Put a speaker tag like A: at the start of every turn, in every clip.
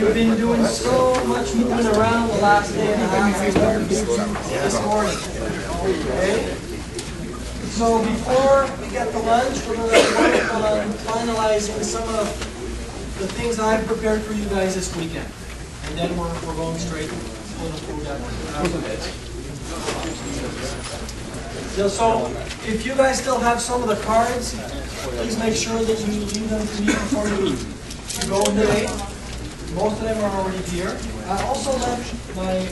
A: You've been doing so much moving around the last day and a half this morning. Okay? So before we get to lunch, we're going to work on finalizing some of the things I've prepared for you guys this weekend. And then we're going straight to the food after this. So if you guys still have some of the cards, please make sure that you leave them to me before you go today. Most of them are already here. I also left my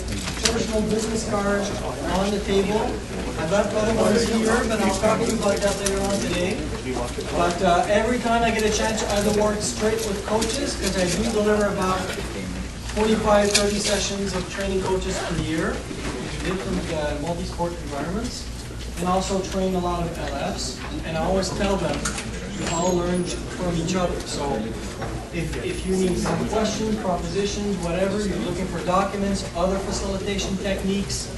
A: personal business card on the table. I've left other ones here, but I'll talk to you about that later on today. But every time I get a chance to either work straight with coaches, because I do deliver about 25-30 sessions of training coaches per year in different multi-sport environments, and also train a lot of LFs. And I always tell them we all learn from each other. So if you need some questions, propositions, whatever, you're looking for documents, other facilitation techniques,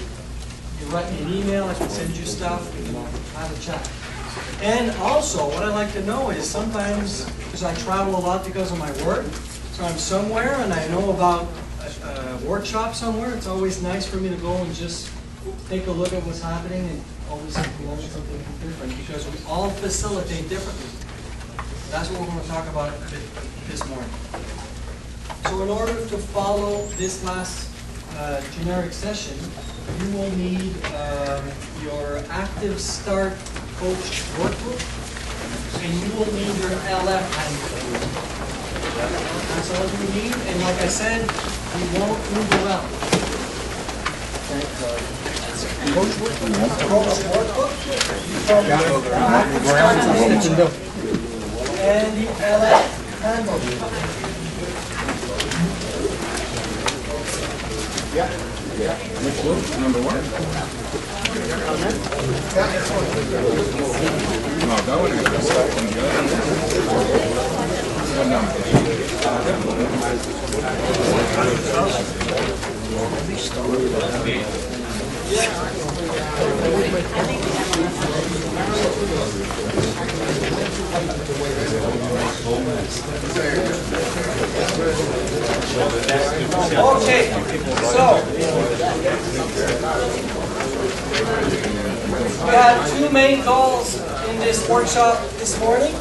A: you write me an email, I can send you stuff, we can have a chat. And also, what I like to know is sometimes, because I travel a lot because of my work, so I'm somewhere and I know about a workshop somewhere, it's always nice for me to go and just take a look at what's happening and always learn something different, because we all facilitate differently. That's what we're going to talk about this morning. So in order to follow this last generic session, you will need your Active Start Coach Workbook, and you will need your LF handbook. That's all you need, and like I said, you won't move around. Coach Workbook from Active Start and the LF handbook.
B: Which book? Number one? No, that one is the second.
A: Okay, so we have two main goals in this workshop this morning.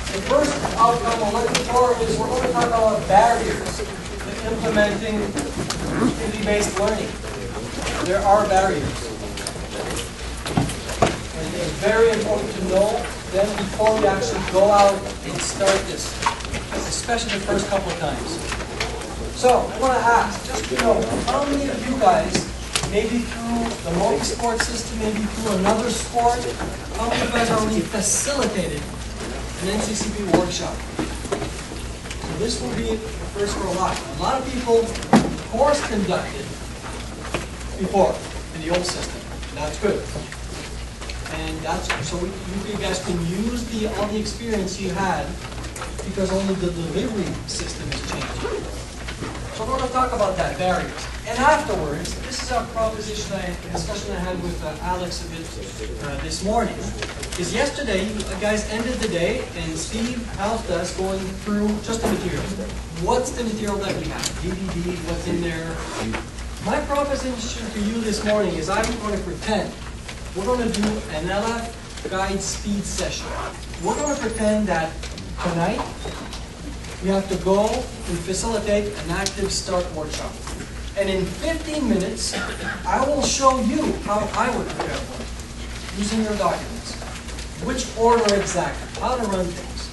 A: The first outcome we're looking for is we're going to talk about barriers to implementing activity-based learning. There are barriers. And it's very important to know them before we actually go out and start this, especially the first couple of times. So, I want to ask, just to know, how many of you guys, maybe through the multi-sport system, maybe through another sport, how many of you guys already facilitated an NCCP workshop? So this will be the first for a lot. A lot of people course conducted before in the old system. That's good. And that's so you guys can use all the experience you had, because only the delivery system is changing. So we're going to talk about that, barriers. And afterwards, this is our discussion I had with Alex a bit this morning. Is yesterday, you guys ended the day, and Steve helped us going through just the material. What's the material that we have? DVD, what's in there? My proposition for you this morning is I'm going to pretend we're going to do an LF guide speed session. We're going to pretend that tonight we have to go and facilitate an Active Start workshop. And in 15 minutes, I will show you how I would prepare for it, using your documents. Which order exactly, how to run things.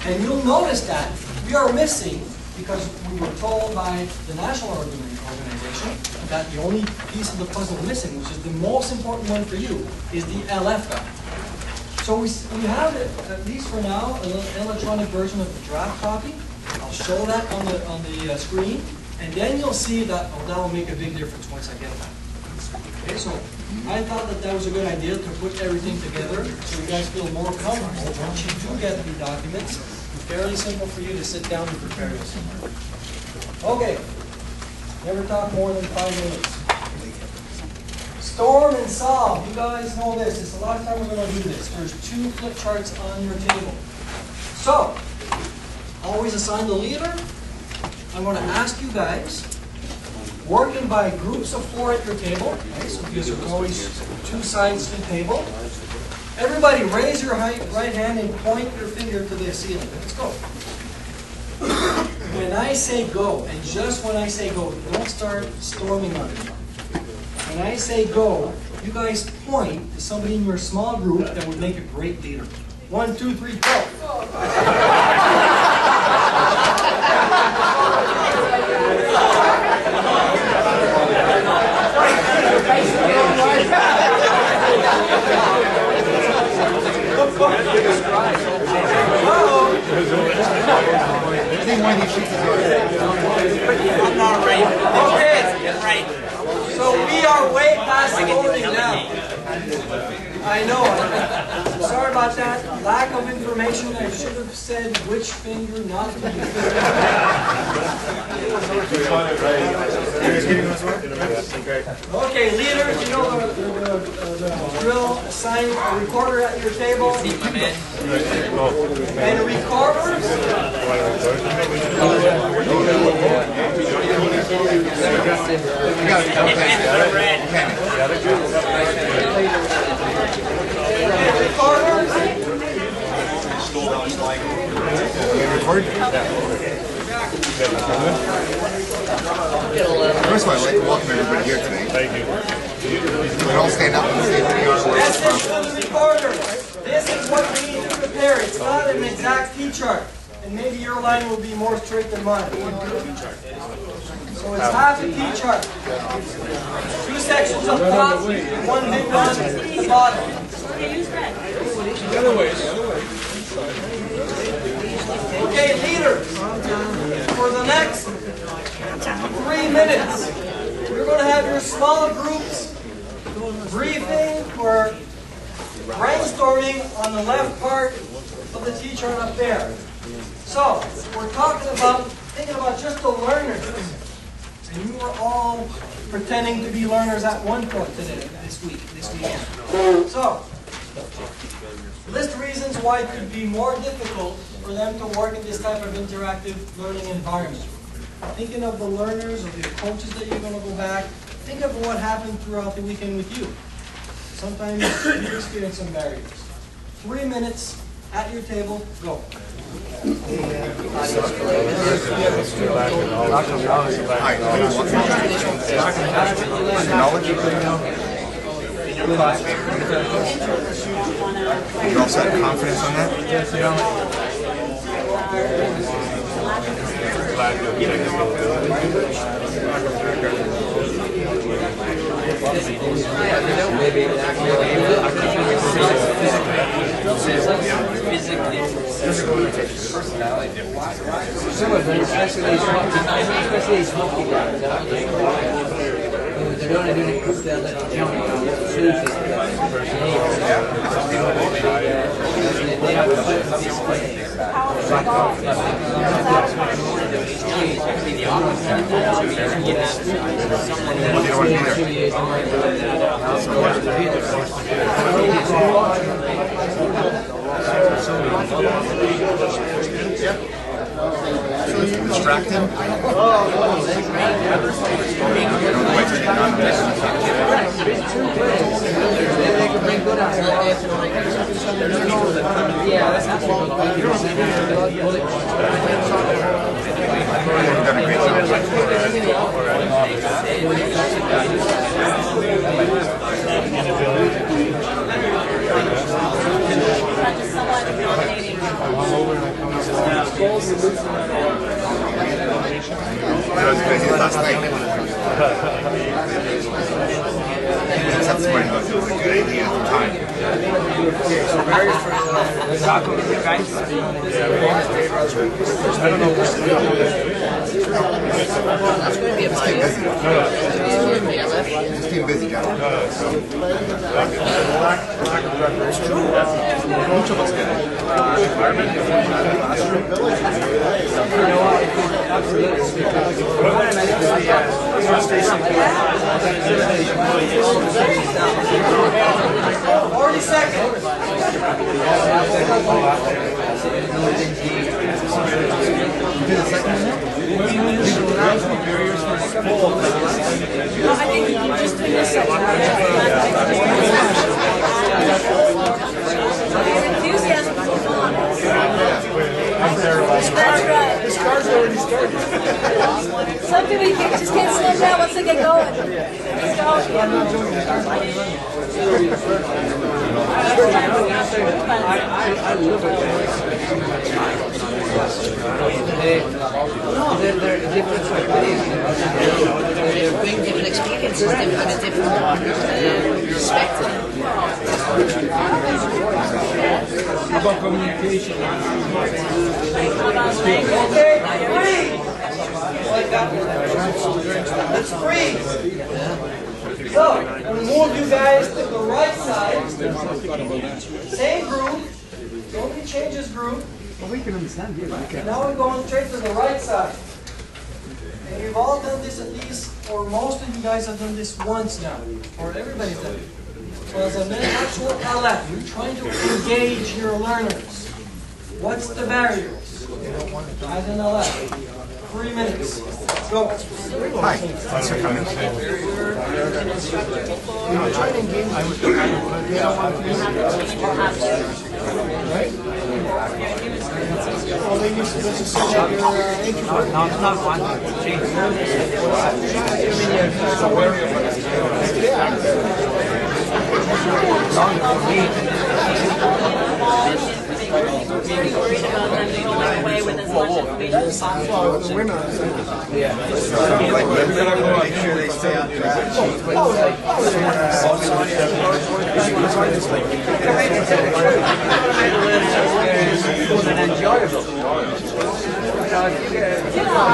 A: And you'll notice that we are missing, because we were told by the national organization that the only piece of the puzzle missing, which is the most important one for you, is the LF guide. So we have, at least for now, an electronic version of the draft copy. I'll show that on the screen, and then you'll see that that will make a big difference once I get that. Okay, so I thought that was a good idea to put everything together so you guys feel more comfortable once you do get the documents. Fairly simple for you to sit down and prepare this. Okay, never talk more than 5 minutes. Storm and solve. You guys know this. It's the last time we're going to do this. There's 2 flip charts on your table. So, always assign the leader. I'm going to ask you guys, working by groups of 4 at your table, okay, so there's always 2 sides to the table. Everybody raise your right hand and point your finger to the ceiling. Let's go. When I say go, and just when I say go, don't start storming on me. When I say go, you guys point to somebody in your small group that would make a great leader. 1, 2, 3, go.
C: I'm not right.
A: Okay.
C: Right.
A: So we are way past voting now. I know. Sorry about that. Lack of information. I should have said which finger not to use. Okay, leaders, you know the drill. Assign a recorder at your table. And recorders.
B: First of all, I'd like to welcome everybody here today. Thank you. We all stand up and say who we are.
A: Message to the recorder. This is what we need to prepare. It's not an exact T-chart. And maybe your line will be more straight than mine. So it's half a T-chart. 2 sections up top, 1 big one at the bottom. Okay, leaders, for the next 3 minutes, you're going to have your smaller groups briefing or brainstorming on the left part of the T-chart up there. So, we're thinking about just the learners. And you are all pretending to be learners at one point today, this weekend. So, list reasons why it could be more difficult for them to work in this type of interactive learning environment. Thinking of the learners, of the coaches that you're going to go back, think of what happened throughout the weekend with you. Sometimes you experience some barriers. 3 minutes at your table, go.
B: You also have confidence on that?
D: Some of them, especially these hockey guys, they're only doing it because they'll let you jump on the shoes. They have to put this way.
B: So you distract him?
D: Yeah, that's not
B: Last night. Except for it was a good idea at the time.
C: Taco, guys. I don't know.
B: Just keep busy, John. It's true. Each of us get it.
A: Seconds.
E: I think you just do this enthusiasm for fun. That's right.
D: This car's already started.
E: Some people you just can't slow down once they get going. Let's go.
D: I love it. They're different ways.
F: They bring different experiences and a different perspective.
D: How about communication?
A: Okay, freeze! Let's freeze! So, I'm going to move you guys to the right side. Same group. Nobody changes group.
D: Well, we can understand you.
A: And now we're going straight to the right side. And you've all done this at least, or most of you guys have done this once now. Or everybody's done it. So as an actual LF, you're trying to engage your learners. What's the barriers? As an LF. 3 minutes. Go.
B: Hi. Thanks for coming.
C: No, it's not one.
E: Very worried about them going away with as much information as possible.
B: Make sure they stay on track.
D: Enjoyable. If you get a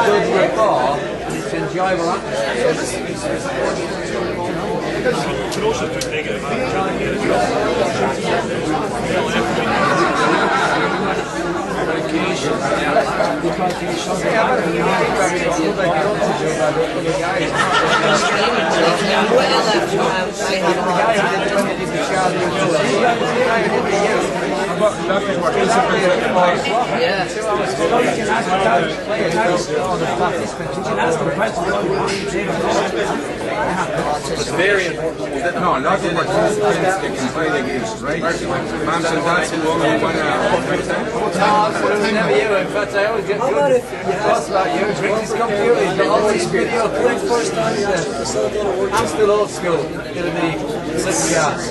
D: good rapport, it's enjoyable atmosphere.
G: But also to take advantage
H: It's very important. No, not the participants that can play the games, right? Moms and dads who only want to
D: Never you. In fact, I always get good thoughts about you. Drink his computer. He's got all these video clips. I'm still old school. Gonna be slick yards.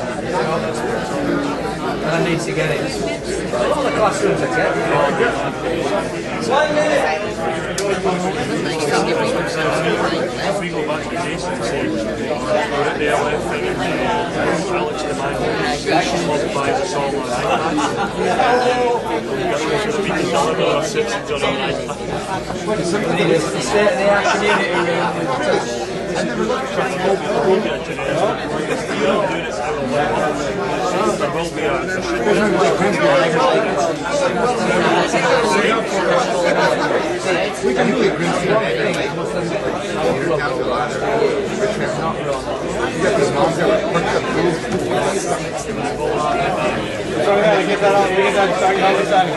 D: And I need to get it. A lot of the classrooms I get.
A: 1 minute.
G: if we go back to Jason and say, the LF thing and challenge the mind, multiplies us all on iPads. We can deliver our citizens on an iPad.
D: The state of the art community.
G: I never looked at that. We'll get to this. We are doing it now. There will be a
B: We can do it.
D: Get that off. Get that back all the time.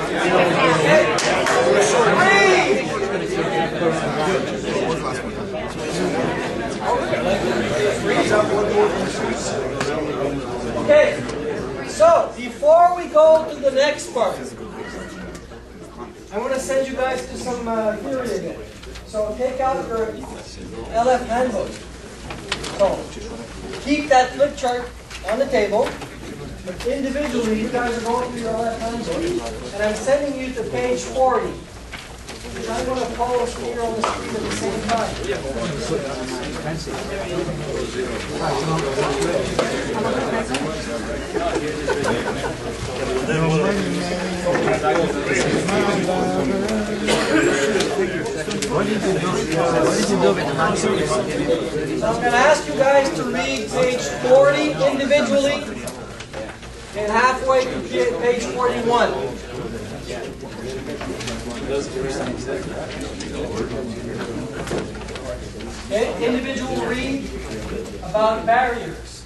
A: Okay, so before we go to the next part, I want to send you guys to some theory again. So take out your LF handbook. So keep that flip chart on the table. But individually, you guys are going through your LF handbook. And I'm sending you to page 40. Which I'm going to post here on the screen at the same time. So I'm going to ask you guys to read page 40 individually and halfway to page 41. Okay, individual read about barriers.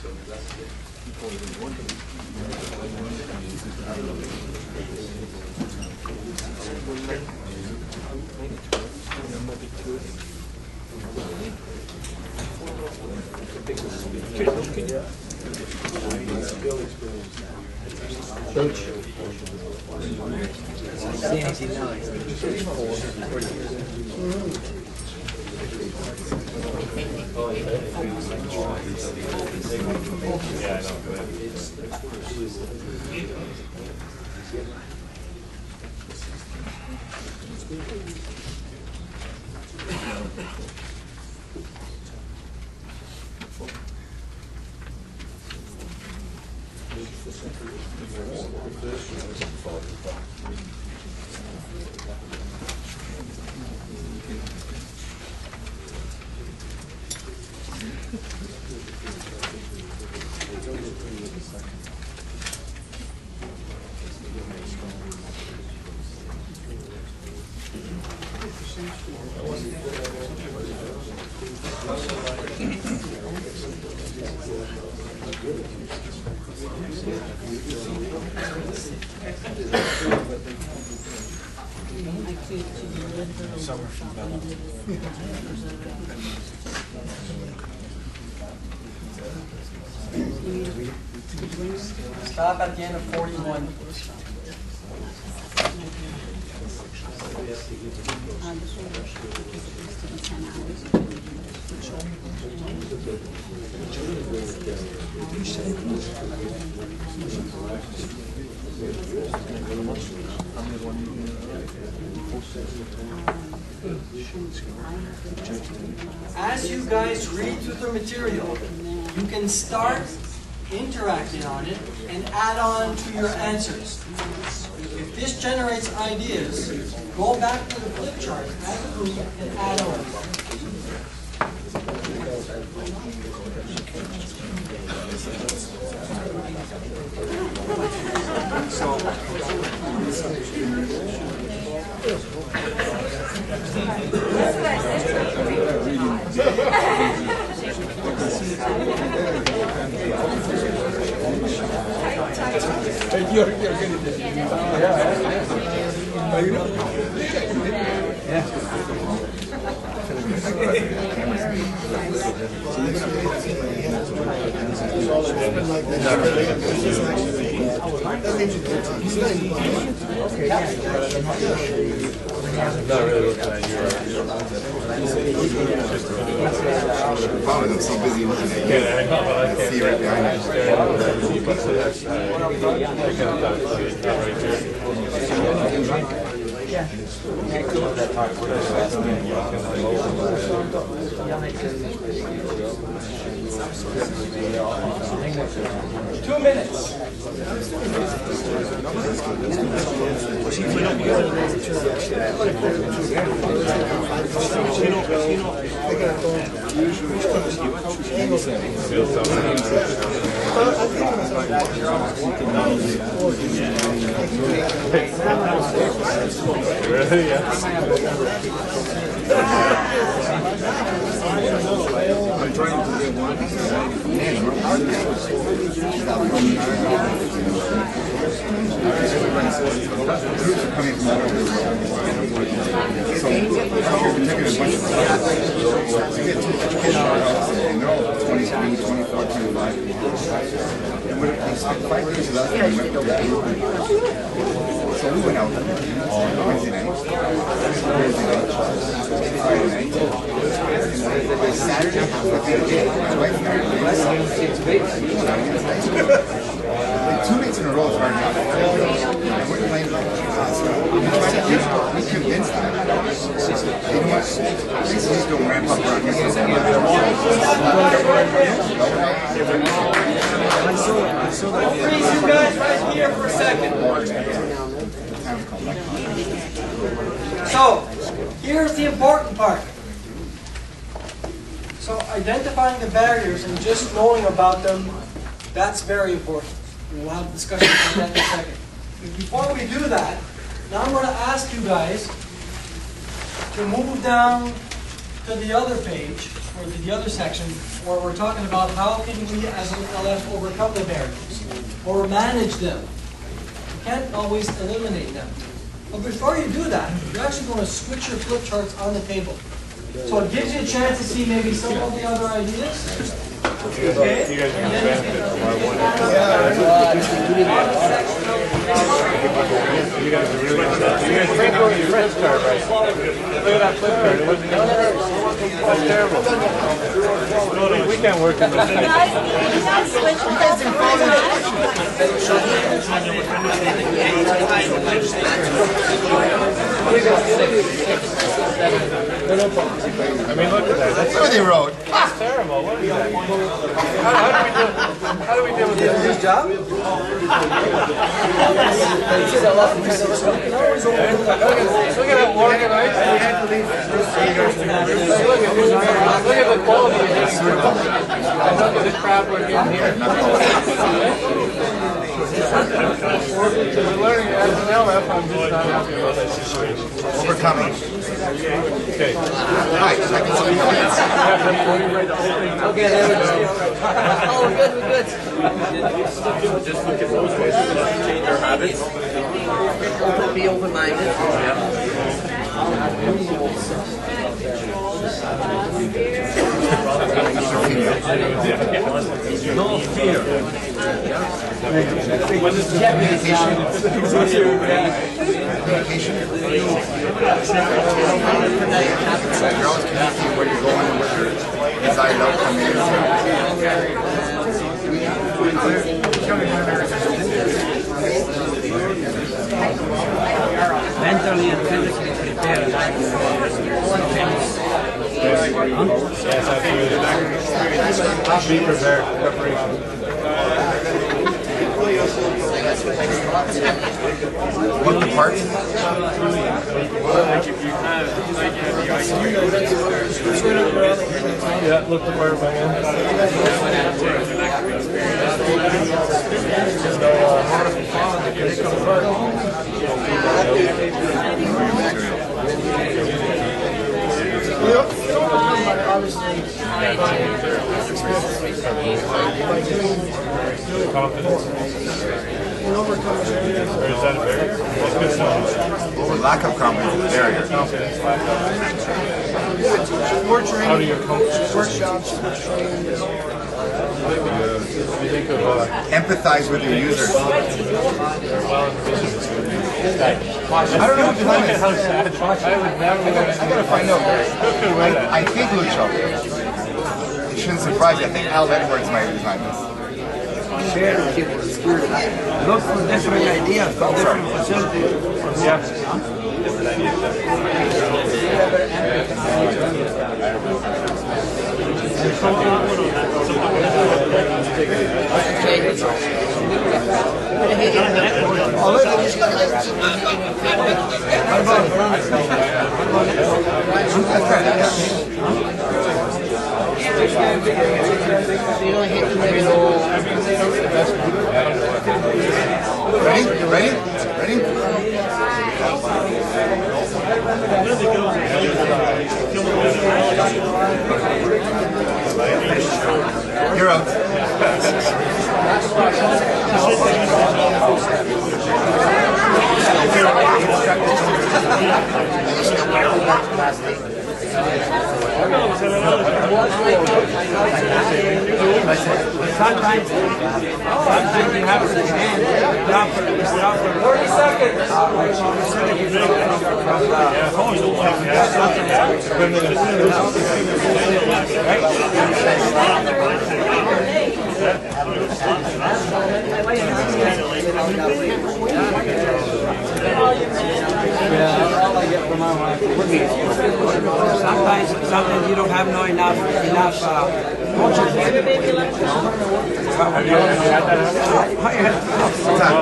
A: Stop at the end of 41. As you guys read through the material, you can start interacting on it and add on to your answers. If this generates ideas, go back to the flip chart as a group and add on.
B: I'm so busy looking at you. I see you right behind you.
A: 2 minutes.
G: Really? Yeah.
B: I'm trying to get one. Groups are coming from all over the world. So we're taking a bunch of classes. We get two kids and they're all 23, 24, 25. And we spent 5 days with us and we went to that. So we went out on Wednesday night, Thursday night, Friday night, and Saturday, my wife and I like 2 nights in a row is hard enough. And we're playing we convinced them. You know what? Please just don't ramp up around here.
A: I'll freeze you guys right here for a second. So, here's the important part. So, identifying the barriers and just knowing about them, that's very important. We'll have a discussion about that in a second. Before we do that, now I'm going to ask you guys to move down to the other page, or to the other section, where we're talking about how can we as an LF overcome the barriers, or manage them. You can't always eliminate them. But before you do that, you're actually going to switch your flip charts on the table. So it gives you a chance to see maybe some of the other ideas. Okay?
G: You guys can benefit from our one. You guys are really good. You guys think about your flip chart, right? Look at that flip chart. It wasn't that's terrible. We can't work in this.
E: You guys switch with us for
G: I mean, look at that. That's
B: Look what they wrote.
G: That's terrible. What is that? How do we deal with this?
D: His job? Look at how organized. Look at the quality of this. Look at this crap we're getting here. We're learning as an LF. I'm just not happy about that situation.
B: Overcoming.
G: Okay.
B: Right, second something.
D: Okay, there we go.
F: Oh, we're good, we're good.
G: Just look at those ways to change our habits.
F: Be open-minded.
D: No fear.
B: Communication. You're always communicating where you're going and what your desired outcome is.
C: Mentally and physically prepared.
G: Yes, absolutely. Be prepared. Preparation.
B: What the parts?
G: Yeah, look the part, man. Confidence. Or is that a barrier? That's good stuff.
B: Lack of confidence is a barrier.
G: Confidence, lack of. How do you accomplish workshops? You think of
B: Empathize with your users.
G: I don't know what the time is. I would never.
B: I gotta find out. I think Lucho. It shouldn't surprise you. I think Al Edwards might be behind this.
C: Share with people. Look for different ideas from different facilities.
G: Yeah. Different ideas.
B: Ready? Ready? Ready? You're out.
C: Sometimes you have to stop for 30 seconds. Sometimes you don't have enough coaches.
G: Have you ever had that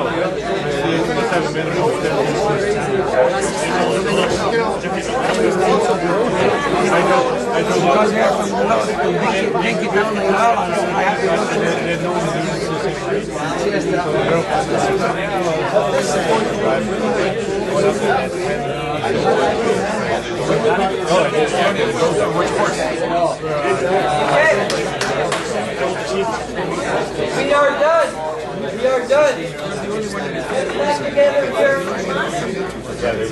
G: let's have a minute.
C: Because they're from below, they can make it down the aisle. I have to look
A: We are done. We are done. Get back together here. Okay,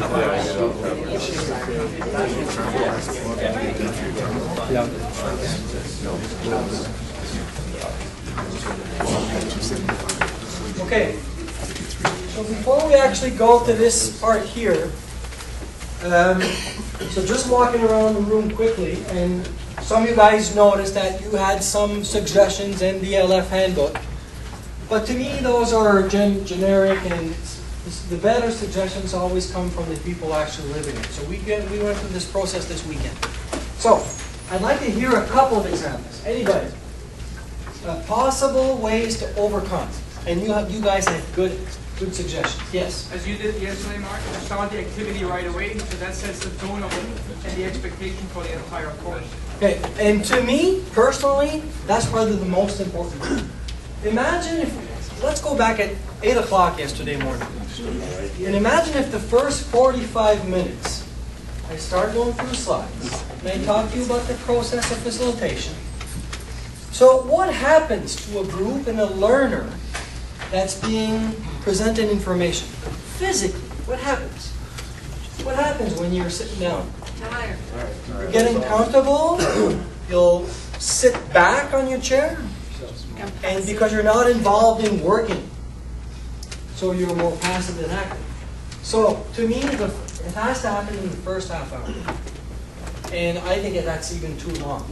A: so before we actually go to this part here, so just walking around the room quickly, and some of you guys noticed that you had some suggestions in the LF handbook, but to me those are generic, and the better suggestions always come from the people actually living it. So we went through this process this weekend. So I'd like to hear a couple of examples. Anybody? Possible ways to overcome. And you guys have good suggestions. Yes?
I: As you did yesterday, Mark, start the activity right away, so that sets the tone of it and the expectation for the entire course.
A: Okay, and to me, personally, that's probably the most important thing. Imagine if, let's go back at 8 o'clock yesterday morning. And imagine if the first 45 minutes, I start going through slides, and I talk to you about the process of facilitation. So what happens to a group and a learner that's being presented information? Physically, what happens? What happens when you're sitting down?
E: Tired.
A: You're getting comfortable, you'll sit back on your chair, and because you're not involved in working, so you're more passive than active. So to me, it has to happen in the first half hour. And I think that's even too long.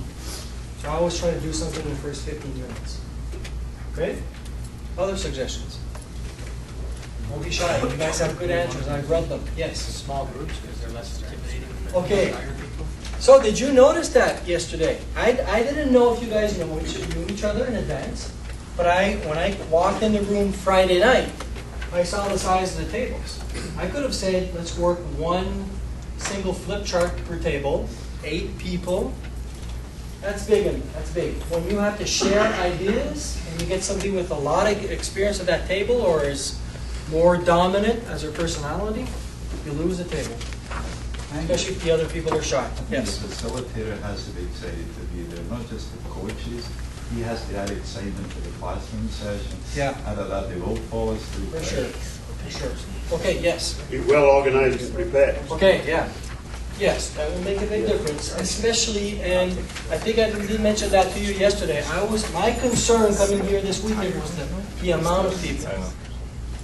A: So I always try to do something in the first 15 minutes. Okay? Other suggestions? Don't be shy. You guys have good answers. I've read them. Yes? Small groups because they're less intimidating. Okay. So did you notice that yesterday? I didn't know if you guys knew each other in advance, but when I walked in the room Friday night, I saw the size of the tables. I could have said, let's work one single flip chart per table, 8 people. That's big. That's big. When you have to share ideas and you get somebody with a lot of experience at that table or is more dominant as their personality, you lose the table. Especially if the other people are shy. Yes?
J: The facilitator has to be excited to be there, not just the coaches. He has to add excitement to the classroom session.
A: Yeah.
J: Add that they will follow us through.
A: For sure. For sure. Okay, yes?
K: Be well organized and prepared.
A: Okay, yeah. Yes, that will make a big difference, especially, and I think I did mention that to you yesterday. My concern coming here this weekend was the amount of people.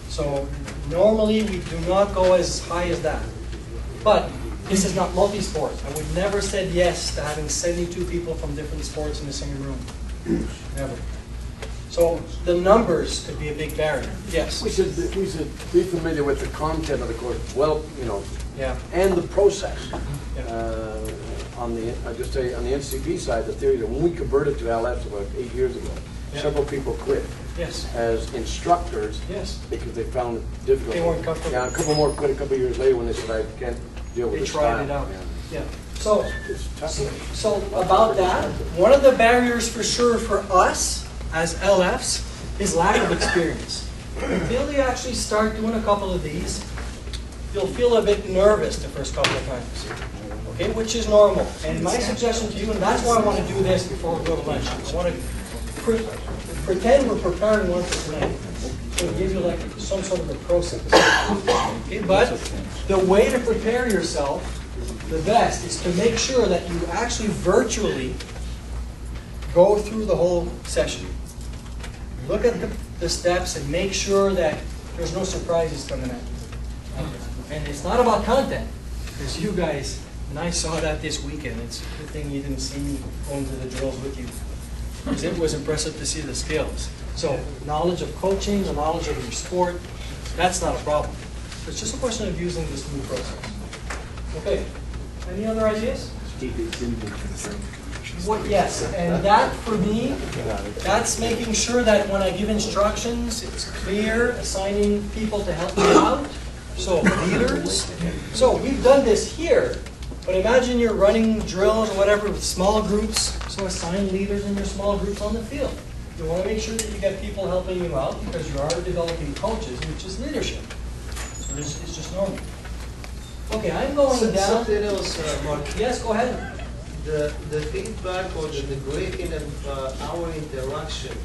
A: So normally we do not go as high as that. But this is not multi-sport. I would never said yes to having 72 people from different sports in the same room. Never. So the numbers could be a big barrier. Yes.
C: We should be familiar with the content of the course. Well,
A: yeah.
C: And the process.
A: Yeah.
C: On the NCP side, the theory that when we converted to LFs about 8 years ago, several people quit.
A: Yes.
C: As instructors.
A: Yes.
C: Because they found it difficult.
A: They weren't comfortable.
C: Yeah, a couple more quit a couple of years later when they said, I can't deal with this style.
A: They tried it out. Yeah. So about that, one of the barriers for sure for us as LFs is lack of experience. Until you actually start doing a couple of these, you'll feel a bit nervous the first couple of times. Okay, which is normal. And my suggestion to you, and that's why I want to do this before we go to lunch, I want to pretend we're preparing one for tonight. So to give you like some sort of a process. Okay, but the way to prepare yourself, the best, is to make sure that you actually virtually go through the whole session. Look at the steps and make sure that there's no surprises coming at you. And it's not about content, because you guys, and I saw that this weekend, it's a good thing you didn't see me going to the drills with you, because it was impressive to see the skills. So knowledge of coaching, the knowledge of your sport, that's not a problem. It's just a question of using this new process. Okay, any other ideas?
J: Keep it simple.
A: Yes, and that for me, that's making sure that when I give instructions, it's clear, assigning people to help me out. So leaders. So we've done this here, but imagine you're running drills or whatever with small groups. So assign leaders in your small groups on the field. You want to make sure that you get people helping you out because you are developing coaches, which is leadership. So it's just normal. Okay, I'm going down.
L: Something else, Mark.
A: Yes, go ahead.
L: The feedback or the grading of our interaction.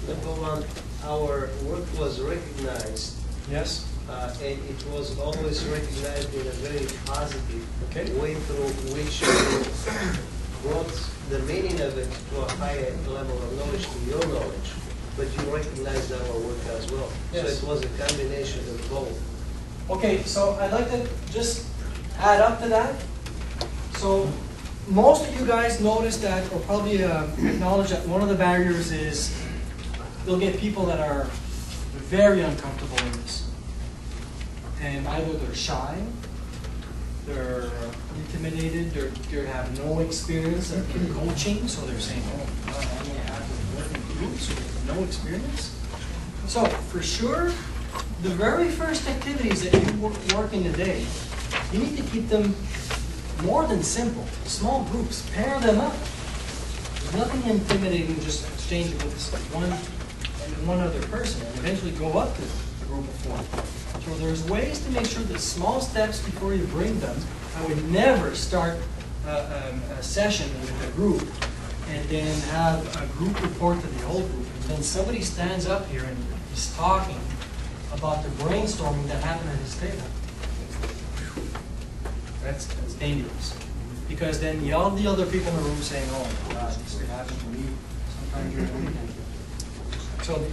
L: Number one, our work was recognized.
A: Yes.
L: and it was always recognized in a very positive way through which brought the meaning of it to a higher level of knowledge to your knowledge, but you recognized our work as well.
A: Yes.
L: So it was a combination of both.
A: Okay, so I'd like to just add up to that. So most of you guys notice that, or probably acknowledge that one of the barriers is you'll get people that are very uncomfortable in this. And either they're shy, they're intimidated, they have no experience in coaching, so they're saying, oh, God, I only have to work in groups with no experience. So for sure, the very first activities that you work in the day, you need to keep them more than simple. Small groups, pair them up. There's nothing intimidating just exchanging with one other person and eventually go up to a group of four. So there's ways to make sure that small steps before you bring them. I would never start a session with a group and then have a group report to the whole group. And then somebody stands up here and is talking about the brainstorming that happened at his table. That's dangerous. Because then all the other people in the room saying, oh my God, this could happen to me sometime during the weekend.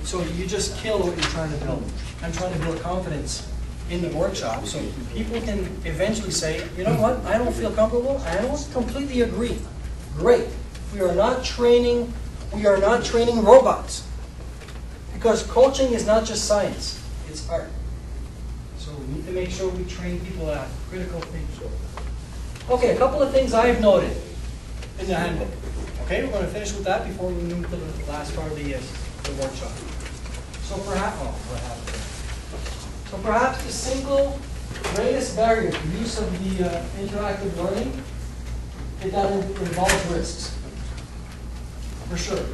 A: So you just kill what you're trying to build. I'm trying to build confidence in the workshop so people can eventually say, you know what, I don't feel comfortable, I don't completely agree. Great. We are not training robots. Because coaching is not just science, it's art. So we need to make sure we train people at critical thinking. Okay, a couple of things I've noted in the handbook. Okay, we're going to finish with that before we move to the last part of the workshop. So perhaps the single greatest barrier to use of the interactive learning is that it involves risks. For sure.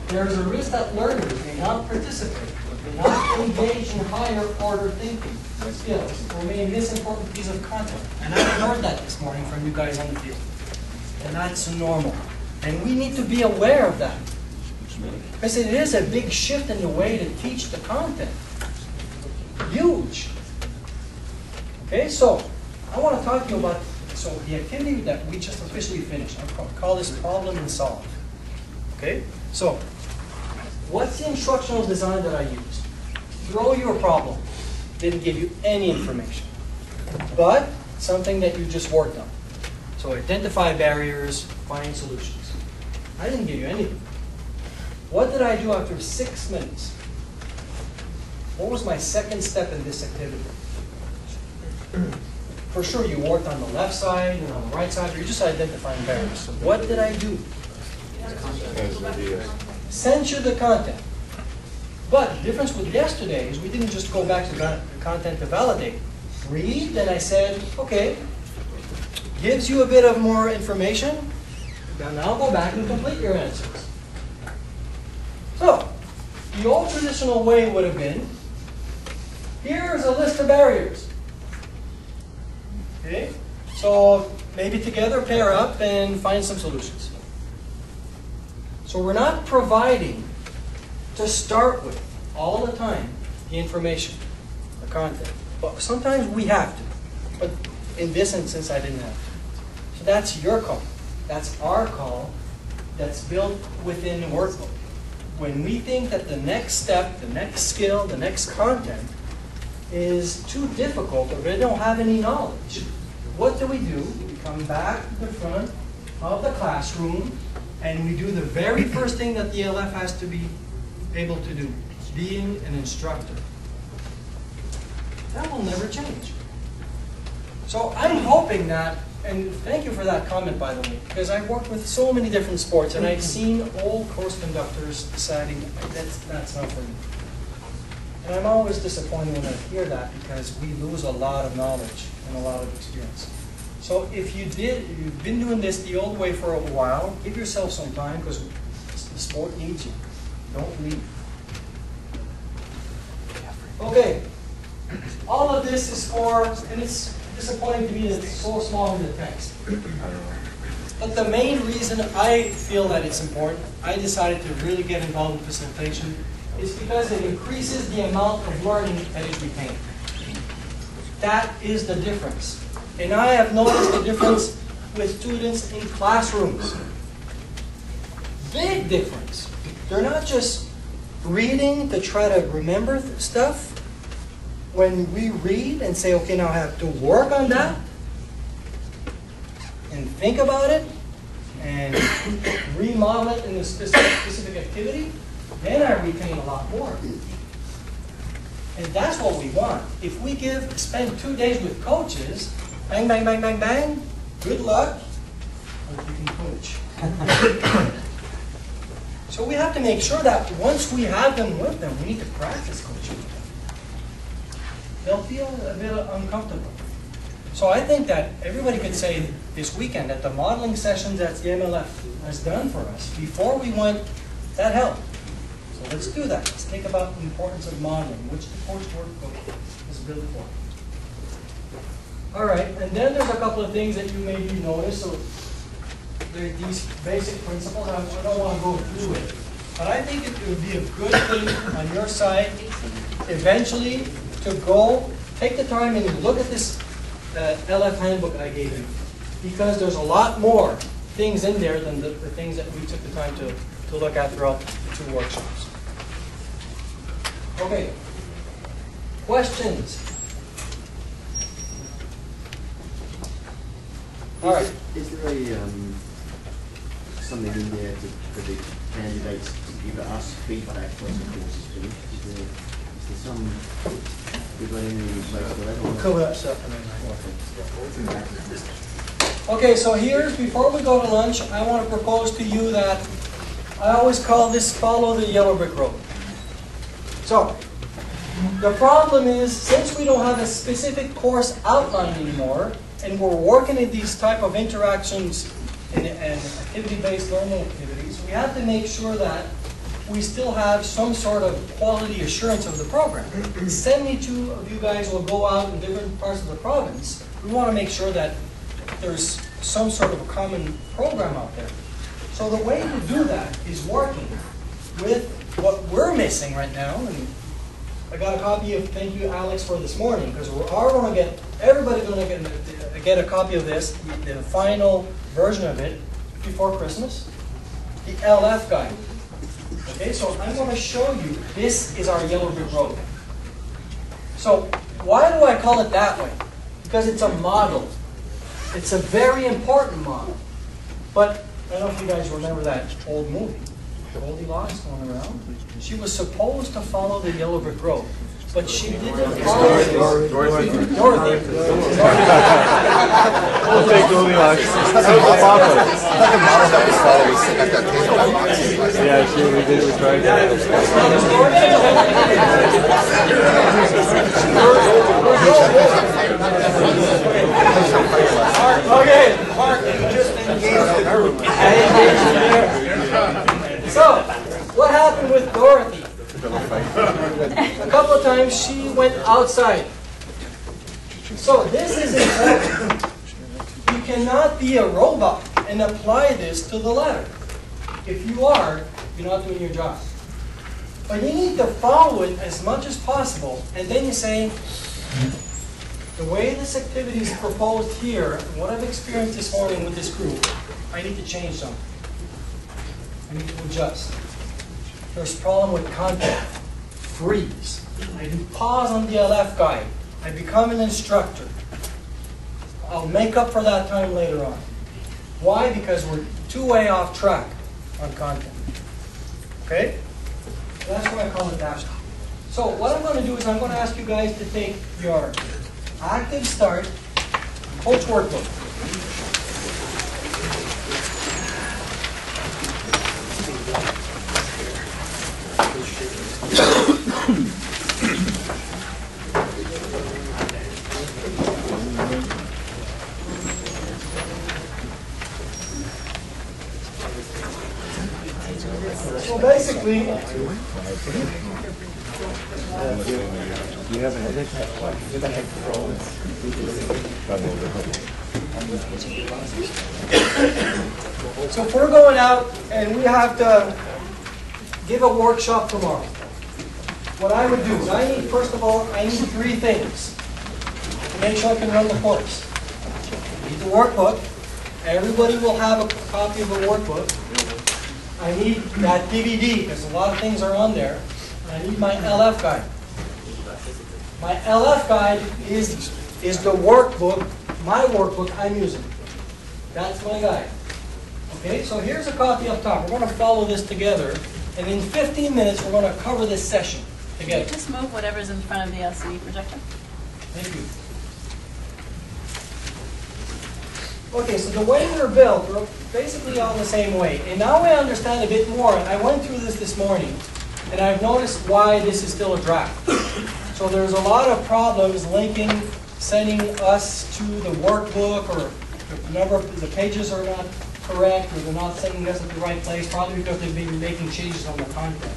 A: There is a risk that learners may not participate, may not engage in higher order thinking skills, or may miss important piece of content. And I heard that this morning from you guys on the field. And that's normal. And we need to be aware of that. Because it is a big shift in the way to teach the content. Huge. Okay, so I want to talk to you about the activity that we just officially finished. I'll call this problem and solve. Okay, so what's the instructional design that I used? Throw you a problem. Didn't give you any information. But something that you just worked on. So identify barriers, find solutions. I didn't give you anything. What did I do after 6 minutes? What was my second step in this activity? For sure you worked on the left side and on the right side, or you just identifying barriers. So what did I do? Sent you the content. But the difference with yesterday is we didn't just go back to the content to validate. Read, and I said, okay, gives you a bit of more information. Now go back and complete your answers. So, the old traditional way would have been, here's a list of barriers. Okay? So, maybe together pair up and find some solutions. So we're not providing, to start with, all the time, the information, the content. But sometimes we have to. But in this instance, I didn't have to. So that's your call. That's our call that's built within the workbook. When we think that the next step, the next skill, the next content is too difficult or they don't have any knowledge, what do? We come back to the front of the classroom and we do the very first thing that the ELF has to be able to do, being an instructor. That will never change. So I'm hoping that, and thank you for that comment, by the way, because I've worked with so many different sports and I've seen old course conductors deciding that's not for me. And I'm always disappointed when I hear that because we lose a lot of knowledge and a lot of experience. So if you've been doing this the old way for a while, give yourself some time because the sport needs you. Don't leave. Okay. All of this is for, and it's disappointing to me that it's so small in the text. But the main reason I feel that it's important, I decided to really get involved in facilitation, is because it increases the amount of learning that is retained. That is the difference. And I have noticed the difference with students in classrooms. Big difference. They're not just reading to try to remember stuff. When we read and say, okay, now I have to work on that and think about it and remodel it in a specific activity, then I retain a lot more. And that's what we want. If we spend 2 days with coaches, bang, bang, bang, bang, bang, good luck, hope you can coach. So we have to make sure that once we have them with them, we need to practice coaching with them. They'll feel a bit uncomfortable. So I think that everybody could say this weekend that the modeling sessions that the MLF has done for us, before we went, that helped. So let's do that. Let's think about the importance of modeling, which the course workbook is built for. All right, and then there's a couple of things that you maybe notice. So there are these basic principles. I don't want to go through it. But I think it would be a good thing on your side eventually to go take the time and look at this LF handbook I gave you. Because there's a lot more things in there than the things that we took the time to look at throughout the 2 workshops. Okay. Questions? All right.
M: Is there something in there for the candidates to give us feedback once the course is finished? Is there some? We've got any place for that?
A: We'll cover that stuff in a minute. Okay, so here's, before we go to lunch, I want to propose to you that I always call this follow the yellow brick road. So, the problem is, since we don't have a specific course outline anymore, and we're working in these type of interactions and activity-based learning activities, we have to make sure that we still have some sort of quality assurance of the program. 72 of you guys will go out in different parts of the province. We want to make sure that there's some sort of a common program out there. So the way to do that is working with what we're missing right now. And I got a copy of, thank you Alex for this morning, because we're all going to get, everybody's going to get a copy of this, the final version of it, before Christmas. The LF guide. Okay, so I'm going to show you, this is our yellow brick road. So why do I call it that way? Because it's a model. It's a very important model. But I don't know if you guys remember that old movie, Goldilocks going around. She was supposed to follow the yellow brick road, but she didn't follow it. Dorothy.
H: We'll take Goldilocks. Yeah, she we did. We tried
A: Okay, Mark, you just engaged the group. So, what happened with Dorothy? A couple of times she went outside. So this is important. You cannot be a robot and apply this to the letter. If you are, you're not doing your job. But you need to follow it as much as possible, and then you say, the way this activity is proposed here, and what I've experienced this morning with this group, I need to change something. I need to adjust. There's a problem with content. Freeze. I do pause on the LF guide. I become an instructor. I'll make up for that time later on. Why? Because we're way off track on content. Okay? That's why I call it that. So what I'm going to do is I'm going to ask you guys to take your active start coach workbook. So basically,
H: you have a headache?
A: So if we're going out and we have to give a workshop tomorrow, what I would do is I need, first of all, I need 3 things to make sure I can run the course. I need the workbook. Everybody will have a copy of the workbook. I need that DVD, because a lot of things are on there. And I need my LF guide. My LF guide is the workbook, my workbook I'm using. That's my guide. Okay, so here's a copy up top. We're going to follow this together. And in 15 minutes, we're going to cover this session together.
E: Just move whatever's in front of the LCD projector.
A: Thank you. Okay, so the way they're built, they're basically all the same way. And now I understand a bit more. I went through this morning, and I've noticed why this is still a draft. So there's a lot of problems linking, sending us to the workbook, or the number of the pages are not correct, or they're not sending us at the right place, probably because they've been making changes on the content.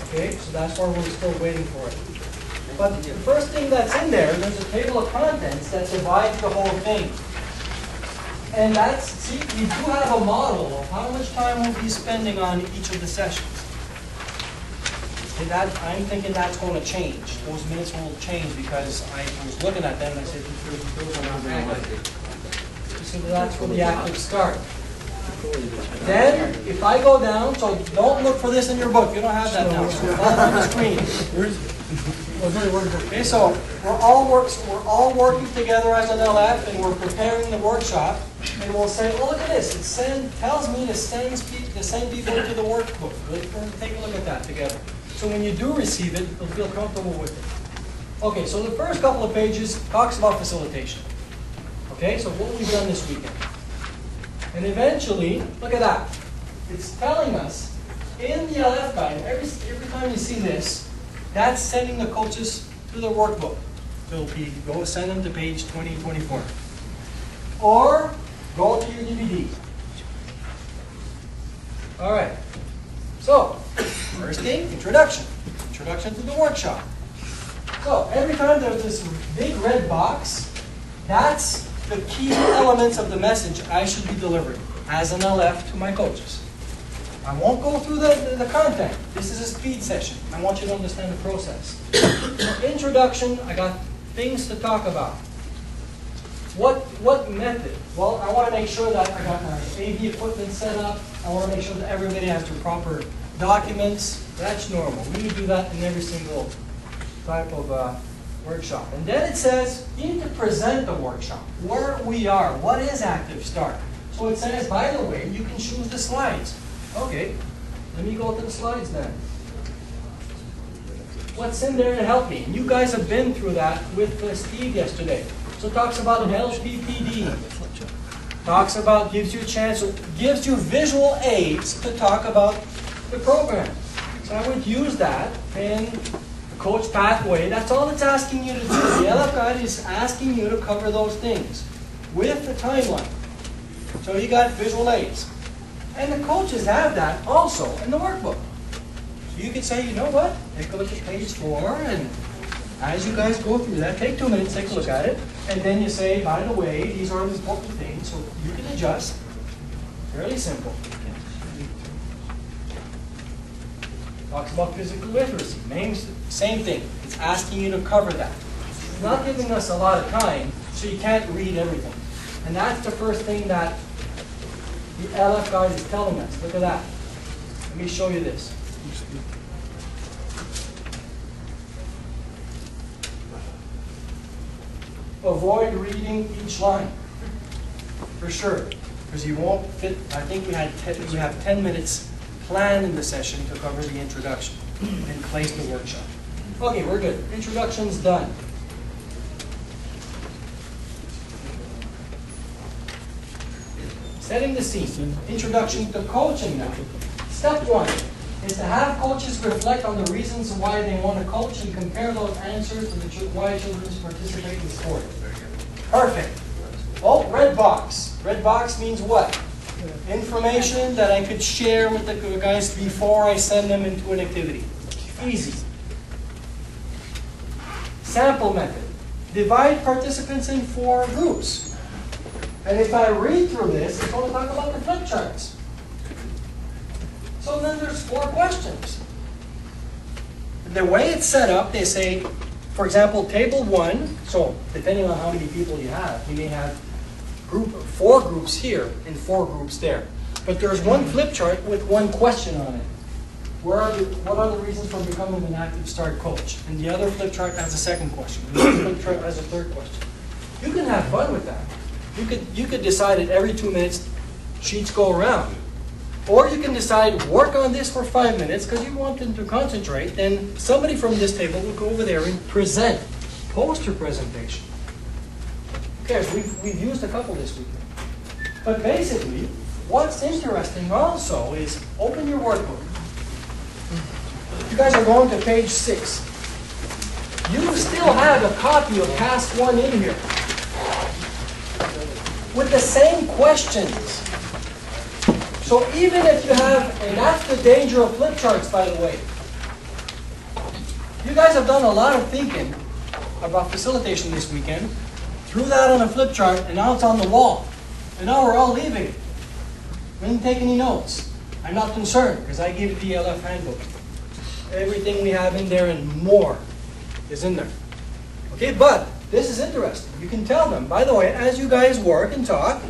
A: Okay, so that's why we're still waiting for it. But the first thing that's in there, there's a table of contents that divides the whole thing. And that's, see, we do have a model of how much time we'll be spending on each of the sessions. And that, I'm thinking that's going to change. Those minutes will change because I was looking at them and I said, those are not active. So that's where the active start. Then, if I go down, so don't look for this in your book. You don't have that now. So it's not on the screen. Okay, so we're all working together as an LF, and we're preparing the workshop. And we'll say, oh, look at this. It tells me to send people to the workbook. We're going to take a look at that together. So when you do receive it, you'll feel comfortable with it. Okay, so the first couple of pages talks about facilitation. Okay, so what we've done this weekend. And eventually, look at that. It's telling us in the LF guide, every time you see this, that's sending the coaches to the workbook. So go send them to page 20, 24. Or go to your DVD. All right. So, first thing, introduction. Introduction to the workshop. So, every time there's this big red box, that's the key elements of the message I should be delivering as an LF to my coaches. I won't go through the content. This is a speed session. I want you to understand the process. Introduction, I got things to talk about. What method? Well, I want to make sure that I got my AV equipment set up. I want to make sure that everybody has their proper documents. That's normal. We do that in every single type of workshop. And then it says, you need to present the workshop, where we are, what is Active Start. So it says, by the way, you can choose the slides. Okay, let me go to the slides then. What's in there to help me? And you guys have been through that with Steve yesterday. So it talks about an LTPD. Talks about, gives you a chance, gives you visual aids to talk about the program. So I would use that in the coach pathway. That's all it's asking you to do. The LF guide is asking you to cover those things with the timeline. So you got visual aids. And the coaches have that also in the workbook. So you can say, you know what, take a look at page 4, and as you guys go through that, take 2 minutes, take a look at it, and then you say, by the way, these are the important things, so you can adjust. Fairly simple. Talks about physical literacy. Same thing. It's asking you to cover that. It's not giving us a lot of time, so you can't read everything. And that's the first thing that the LF guide is telling us. Look at that. Let me show you this. Avoid reading each line, for sure, because you won't fit. I think we have 10 minutes planned in the session to cover the introduction and place the workshop. Okay, we're good. Introduction's done. Setting the scene. Introduction to coaching now. Step 1 is to have coaches reflect on the reasons why they want to coach and compare those answers to the why children participate in sport. Perfect. Oh, red box. Red box means what? Information that I could share with the guys before I send them into an activity. Easy. Sample method. Divide participants in 4 groups. And if I read through this, it's going to talk about the flip charts. So then there's 4 questions. the way it's set up, they say, for example, table 1, so depending on how many people you have, you may have 4 groups here and 4 groups there. But there's one flip chart with one question on it. What are the reasons for becoming an active start coach? And the other flip chart has a second question. And the other flip chart has a third question. You can have fun with that. You could decide that every 2 minutes sheets go around. Or you can decide, work on this for 5 minutes because you want them to concentrate. Then somebody from this table will go over there and present, poster presentation. Okay, so we've used a couple this week. But basically, what's interesting also is open your workbook. You guys are going to page 6. You still have a copy of Task 1 in here with the same questions. So even if you have, and that's the danger of flip charts, by the way. You guys have done a lot of thinking about facilitation this weekend, threw that on a flip chart, and now it's on the wall. And now we're all leaving. We didn't take any notes. I'm not concerned, because I gave it the LF handbook. Everything we have in there and more is in there. Okay, but this is interesting. You can tell them, by the way, as you guys work and talk,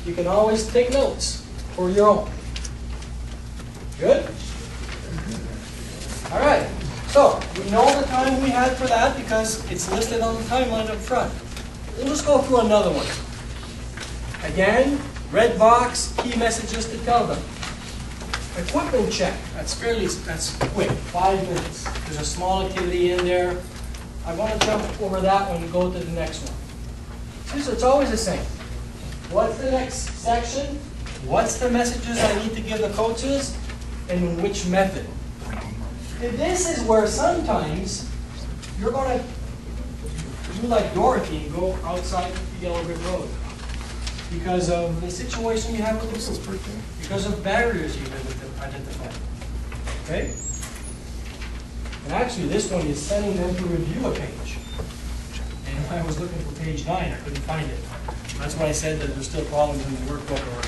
A: you can always take notes for your own. Good? All right. So we know the time we had for that because it's listed on the timeline up front. We'll just go through another one. Again, red box, key messages to tell them. Equipment check. That's quick, 5 minutes. There's a small activity in there. I want to jump over that one and go to the next one. See, so it's always the same. What's the next section? What's the messages I need to give the coaches? And in which method? And this is where sometimes you're going to do like Dorothy and go outside the Yellow Brick Road. Because of the situation you have with the group. Because of barriers you've identified. Okay? And actually this one is sending them to review a page. And I was looking for page 9, I couldn't find it. That's why I said that there's still problems in the workbook or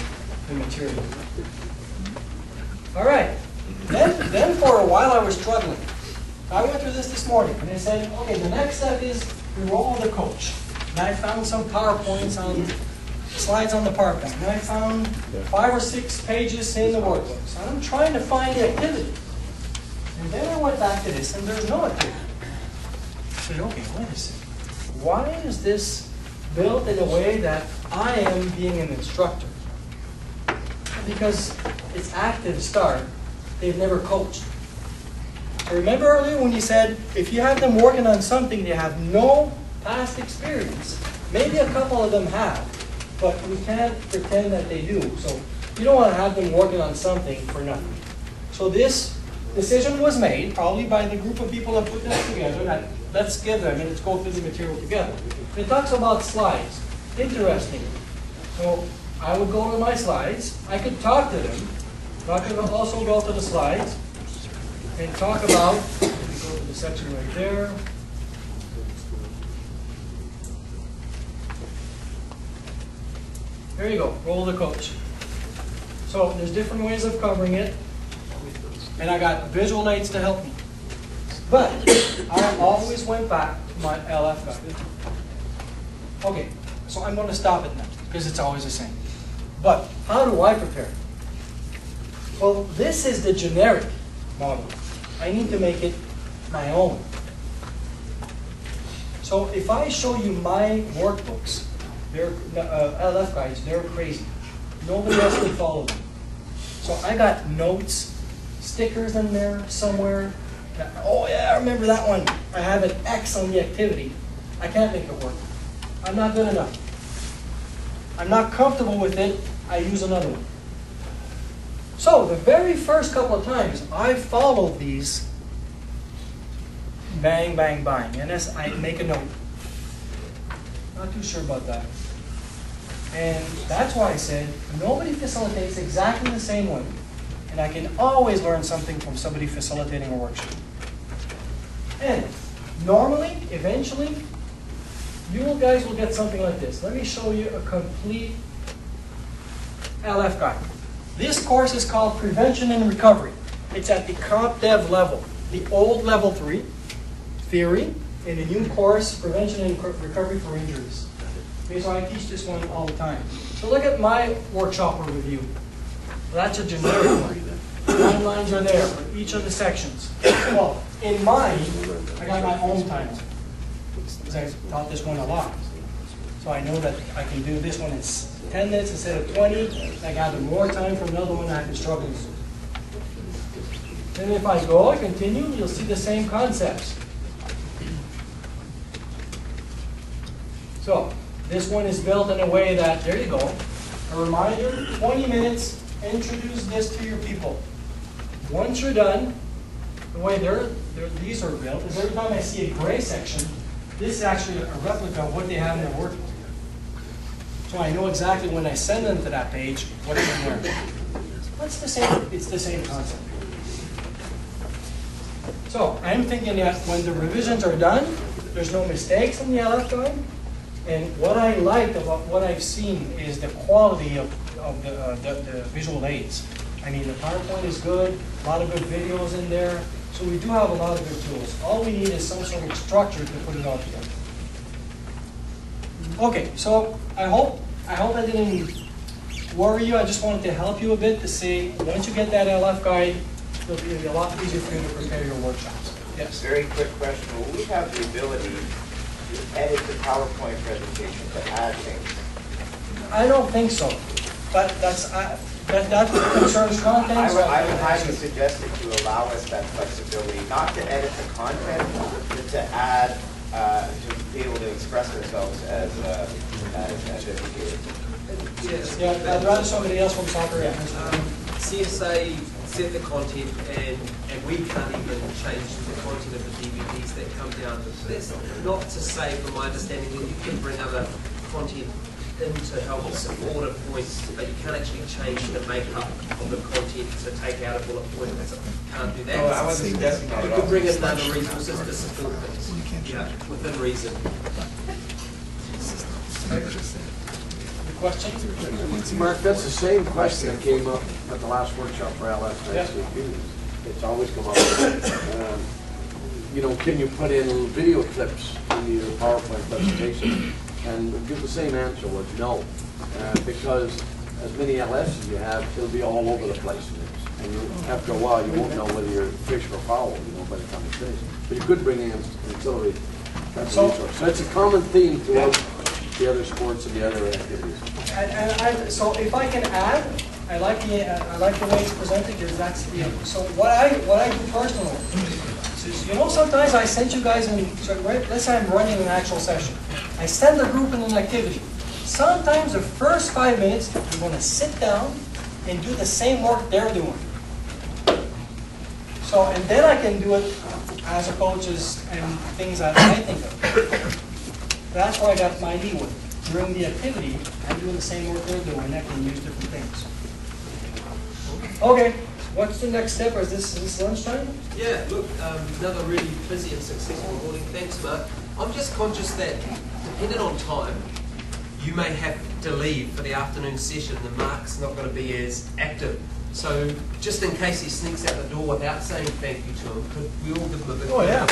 A: the material. All right. Then for a while I was struggling. I went through this morning and they said, okay, the next step is enroll the coach. And I found some PowerPoints on slides on the PowerPoint. And I found 5 or 6 pages in the workbook. So I'm trying to find the activity. And then I went back to this and there's no activity. I said, okay, wait a second. Why is this built in a way that I am being an instructor? Because it's active start. They've never coached. So remember earlier when you said, if you have them working on something, they have no past experience. Maybe a couple of them have, but we can't pretend that they do. So you don't want to have them working on something for nothing. So this decision was made, probably by the group of people that put this together, that let's give them and let's go through the material together. It talks about slides. Interesting. So I would go to my slides. I could talk to them. I could also go to the slides and talk about, let me go to the section right there. There you go, roll the coach. So there's different ways of covering it. And I got visual aids to help me. But I always went back to my LF guide. Okay, so I'm going to stop it now because it's always the same. But how do I prepare? Well, this is the generic model. I need to make it my own. So if I show you my workbooks, they're LF guides, they're crazy. Nobody else can follow them. So I got notes, stickers in there somewhere. Oh yeah, I remember that one. I have an X on the activity. I can't make it work. I'm not good enough. I'm not comfortable with it. I use another one. So the very first couple of times I followed these, bang, bang, bang, and as I make a note. Not too sure about that. And that's why I said nobody facilitates exactly the same way. And I can always learn something from somebody facilitating a workshop. And normally, eventually, you guys will get something like this. Let me show you a complete LF guide. This course is called Prevention and Recovery. It's at the Comp Dev level. the old level 3 theory and the new course, prevention and recovery for injuries. Okay, so I teach this one all the time. So look at my workshop overview. That's a generic one. Timelines are there for each of the sections. Well, in mine, I got my own timeline because I taught this one a lot. So I know that I can do this one in 10 minutes instead of 20. I gather more time from another one I've been struggling with. Then if I go, I continue, you'll see the same concepts. So this one is built in a way that, there you go, a reminder, 20 minutes, introduce this to your people. Once you're done, the way these are built is every time I see a gray section, this is actually a replica of what they have in their workbook. So I know exactly when I send them to that page, what's in there. It's the same concept. So I'm thinking that when the revisions are done, there's no mistakes in the LF guide. And what I like about what I've seen is the quality of the visual aids. I mean, the PowerPoint is good, a lot of good videos in there. So we do have a lot of good tools. All we need is some sort of structure to put it all together. Okay, so I hope I didn't worry you. I just wanted to help you a bit to say, once you get that LF guide, it'll be a lot easier for you to prepare your workshops. Yes?
N: Very quick question. Will we have the ability to edit the PowerPoint presentation to add things?
A: I don't think so. But that concerns content.
N: I would highly suggest that you allow us that flexibility, not to edit the content, but to add, to be able to express ourselves as educators.
A: Yeah, I'd rather somebody else from soccer. Yeah.
O: CSA set the content, and we can't even change the content of the DVDs that come down. That's not to say, from my understanding, that you can bring other content in to help support a point, but you can't actually change the makeup of the content to take out a bullet point. Can't do that.
N: Oh, I wasn't suggesting that at
O: You
N: all.
O: could bring in other resources to support things. Yeah, within reason.
A: Questions?
C: Mark, that's the same question that came up at the last workshop for LS ICP. It's always come up. You know, can you put in video clips in your PowerPoint presentation? And give the same answer was no, because as many LS as you have, it'll be all over the place. And after a while, you won't know whether you're fish or fowl, you know, by the time it's finished. But you could bring in auxiliary resource. So it's a common theme throughout the other sports and the other activities.
A: So if I can add, I like the way it's presented because that's the. So what I do personally is, you know, sometimes I send you guys in. So let's say I'm running an actual session. I send the group in an activity. Sometimes the first 5 minutes, you're going to sit down and do the same work they're doing. So, and then I can do it as a coach and things that I think of. That's why I got my idea with. During the activity, I'm doing the same work they're doing. I can use different things. Okay, what's the next step? Is this lunchtime?
O: Yeah, look, another really busy and successful morning. Thanks, Mark. I'm just conscious that, depending on time, you may have to leave for the afternoon session and Mark's not going to be as active. So, just in case he sneaks out the door without saying thank you to him, could we all give him a big
A: Oh, yeah.